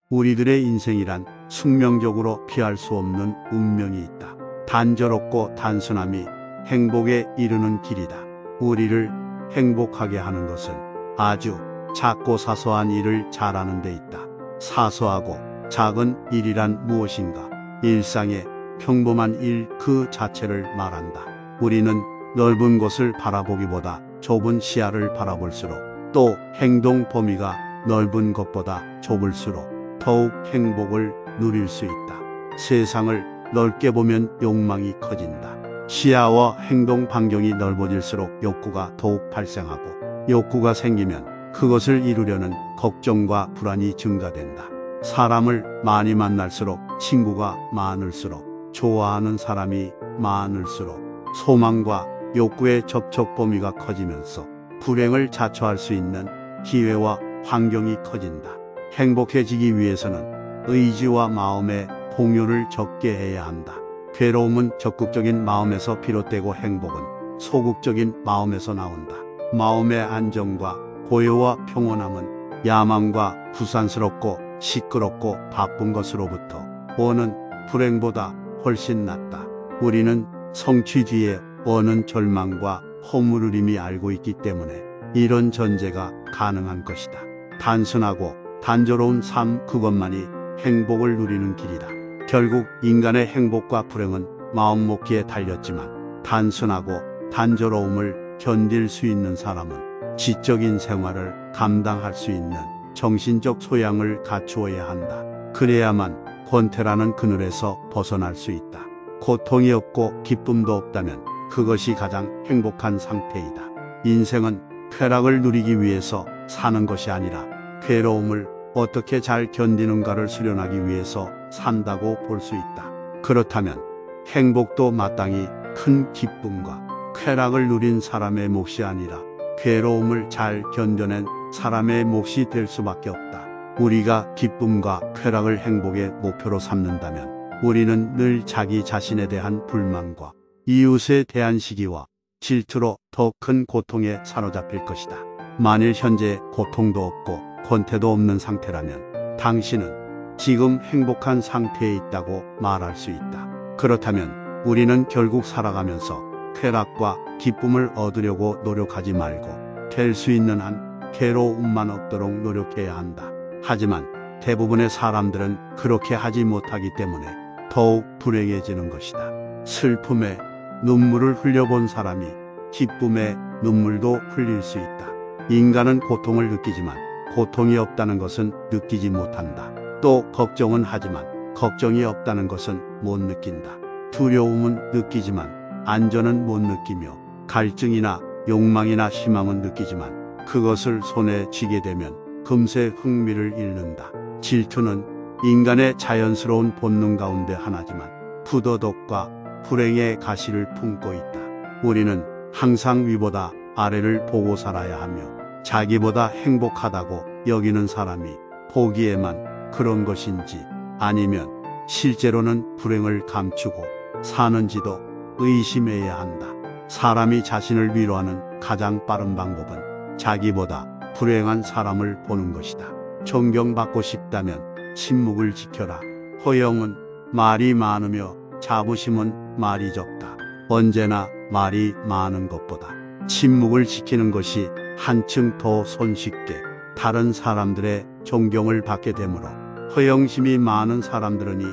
우리들의 인생이란 숙명적으로 피할 수 없는 운명이 있다. 단조롭고 단순함이 행복에 이르는 길이다. 우리를 행복하게 하는 것은 아주 작고 사소한 일을 잘하는 데 있다. 사소하고 작은 일이란 무엇인가? 일상의 평범한 일 그 자체를 말한다. 우리는 넓은 곳을 바라보기보다 좁은 시야를 바라볼수록, 또 행동 범위가 넓은 것보다 좁을수록 더욱 행복을 누릴 수 있다. 세상을 넓게 보면 욕망이 커진다. 시야와 행동 반경이 넓어질수록 욕구가 더욱 발생하고, 욕구가 생기면 그것을 이루려는 걱정과 불안이 증가된다. 사람을 많이 만날수록, 친구가 많을수록, 좋아하는 사람이 많을수록 소망과 욕구의 접촉 범위가 커지면서 불행을 자초할 수 있는 기회와 환경이 커진다. 행복해지기 위해서는 의지와 마음의 공유를 적게 해야 한다. 괴로움은 적극적인 마음에서 비롯되고 행복은 소극적인 마음에서 나온다. 마음의 안정과 고요와 평온함은 야망과 부산스럽고 시끄럽고 바쁜 것으로부터 오는 불행보다 훨씬 낫다. 우리는 성취 뒤에 오는 절망과 허물을 이미 알고 있기 때문에 이런 전제가 가능한 것이다. 단순하고 단조로운 삶 그것만이 행복을 누리는 길이다. 결국 인간의 행복과 불행은 마음먹기에 달렸지만, 단순하고 단조로움을 견딜 수 있는 사람은 지적인 생활을 감당할 수 있는 정신적 소양을 갖추어야 한다. 그래야만 권태라는 그늘에서 벗어날 수 있다. 고통이 없고 기쁨도 없다면 그것이 가장 행복한 상태이다. 인생은 쾌락을 누리기 위해서 사는 것이 아니라 괴로움을 어떻게 잘 견디는가를 수련하기 위해서 산다고 볼 수 있다. 그렇다면 행복도 마땅히 큰 기쁨과 쾌락을 누린 사람의 몫이 아니라 괴로움을 잘 견뎌낸 사람의 몫이 될 수밖에 없다. 우리가 기쁨과 쾌락을 행복의 목표로 삼는다면 우리는 늘 자기 자신에 대한 불만과 이웃에 대한 시기와 질투로 더 큰 고통에 사로잡힐 것이다. 만일 현재 고통도 없고 권태도 없는 상태라면 당신은 지금 행복한 상태에 있다고 말할 수 있다. 그렇다면 우리는 결국 살아가면서 쾌락과 기쁨을 얻으려고 노력하지 말고 될 수 있는 한 괴로움만 없도록 노력해야 한다. 하지만 대부분의 사람들은 그렇게 하지 못하기 때문에 더욱 불행해지는 것이다. 슬픔에 눈물을 흘려본 사람이 기쁨에 눈물도 흘릴 수 있다. 인간은 고통을 느끼지만 고통이 없다는 것은 느끼지 못한다. 또 걱정은 하지만 걱정이 없다는 것은 못 느낀다. 두려움은 느끼지만 안전은 못 느끼며, 갈증이나 욕망이나 희망은 느끼지만 그것을 손에 쥐게 되면 금세 흥미를 잃는다. 질투는 인간의 자연스러운 본능 가운데 하나지만 부도덕과 불행의 가시를 품고 있다. 우리는 항상 위보다 아래를 보고 살아야 하며, 자기보다 행복하다고 여기는 사람이 보기에만 그런 것인지 아니면 실제로는 불행을 감추고 사는지도 의심해야 한다. 사람이 자신을 위로하는 가장 빠른 방법은 자기보다 불행한 사람을 보는 것이다. 존경받고 싶다면 침묵을 지켜라. 허영은 말이 많으며 자부심은 말이 적다. 언제나 말이 많은 것보다 침묵을 지키는 것이 한층 더 손쉽게 다른 사람들의 존경을 받게 되므로, 허영심이 많은 사람들은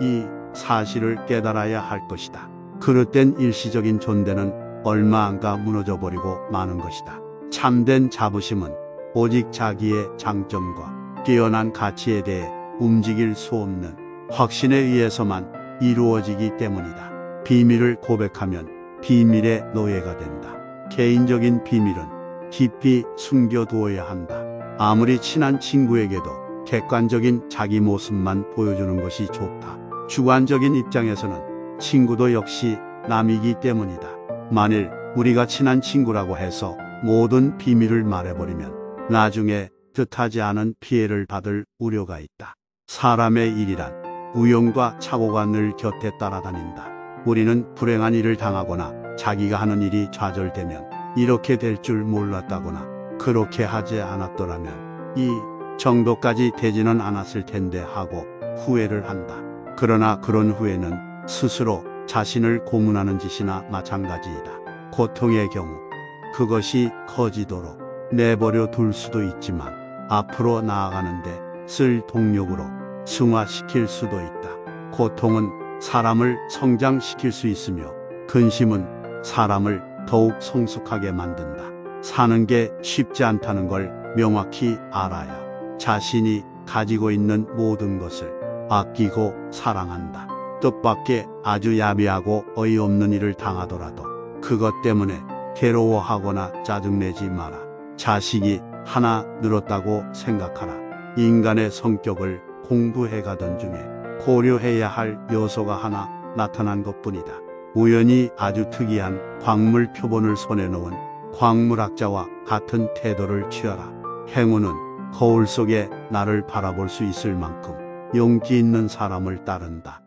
이 사실을 깨달아야 할 것이다. 그릇된 일시적인 존재는 얼마 안가 무너져 버리고 마는 것이다. 참된 자부심은 오직 자기의 장점과 뛰어난 가치에 대해 움직일 수 없는 확신에 의해서만 이루어지기 때문이다. 비밀을 고백하면 비밀의 노예가 된다. 개인적인 비밀은 깊이 숨겨두어야 한다. 아무리 친한 친구에게도 객관적인 자기 모습만 보여주는 것이 좋다. 주관적인 입장에서는 친구도 역시 남이기 때문이다. 만일 우리가 친한 친구라고 해서 모든 비밀을 말해버리면 나중에 뜻하지 않은 피해를 받을 우려가 있다. 사람의 일이란 우연과 착오가 늘 곁에 따라다닌다. 우리는 불행한 일을 당하거나 자기가 하는 일이 좌절되면 이렇게 될 줄 몰랐다거나 그렇게 하지 않았더라면 이 정도까지 되지는 않았을 텐데 하고 후회를 한다. 그러나 그런 후회는 스스로 자신을 고문하는 짓이나 마찬가지이다. 고통의 경우 그것이 커지도록 내버려 둘 수도 있지만 앞으로 나아가는데 쓸 동력으로 승화시킬 수도 있다. 고통은 사람을 성장시킬 수 있으며 근심은 사람을 더욱 성숙하게 만든다. 사는 게 쉽지 않다는 걸 명확히 알아야 자신이 가지고 있는 모든 것을 아끼고 사랑한다. 뜻밖의 아주 야비하고 어이없는 일을 당하더라도 그것 때문에 괴로워하거나 짜증내지 마라. 자식이 하나 늘었다고 생각하라. 인간의 성격을 공부해가던 중에 고려해야 할 요소가 하나 나타난 것뿐이다. 우연히 아주 특이한 광물 표본을 손에 넣은 광물학자와 같은 태도를 취하라. 행운은 거울 속에 나를 바라볼 수 있을 만큼 용기 있는 사람을 따른다.